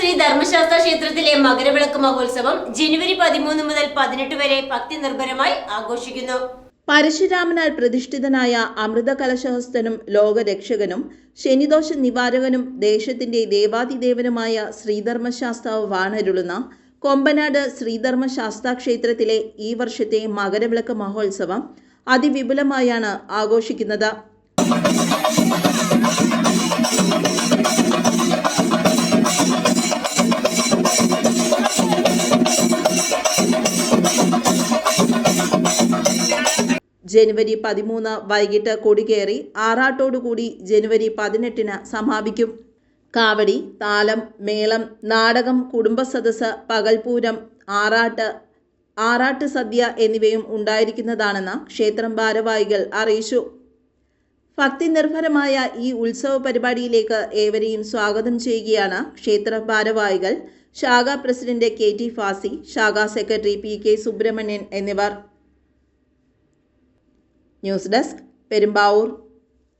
ശ്രീ ധർമ്മശാസ്ത്ര ക്ഷേത്രത്തിലെ മകരവിളക്ക് മഹോത്സവം ജനുവരി 13 മുതൽ 18 വരെ ഭക്തി നിർഭരമായി ആഘോഷിക്കുന്നു. പരശുരാമനാൽ പ്രതിഷ്ഠിതനായ അമൃതകലശഹസ്തനും ലോകരക്ഷകനും ശനിദോഷ നിവാരകനും ദേശത്തിന്റെ ദേവാദിദേവനുമായ ശ്രീധർമ്മശാസ്താവ് വാണരുളുന്ന കൊമ്പനാട് ശ്രീധർമ്മശാസ്താ ക്ഷേത്രത്തിലെ ഈ വർഷത്തെ മകരവിളക്ക് മഹോത്സവം അതിവിപുലമായാണ് ആഘോഷിക്കുന്നത്. ജനുവരി 13 വൈകിട്ട് കൊടികേറി ആറാട്ടോടുകൂടി ജനുവരി 18 സമാപിക്കും. കാവടി, താലം, മേളം, നാടകം, കുടുംബസദസ്സ്, പകൽപൂരം, ആറാട്ട് സദ്യ എന്നിവയും ഉണ്ടായിരിക്കുന്നതാണെന്ന് ക്ഷേത്രം ഭാരവാഹികൾ അറിയിച്ചു. ഭക്തി നിർഭരമായ ഈ ഉത്സവ പരിപാടിയിലേക്ക് ഏവരെയും സ്വാഗതം ചെയ്യുകയാണ് ക്ഷേത്ര ഭാരവാഹികൾ, ശാഖാ പ്രസിഡന്റ് KT ഫാസി, ശാഖാ സെക്രട്ടറി PK സുബ്രഹ്മണ്യൻ എന്നിവർ. News desk, Perumbavoor.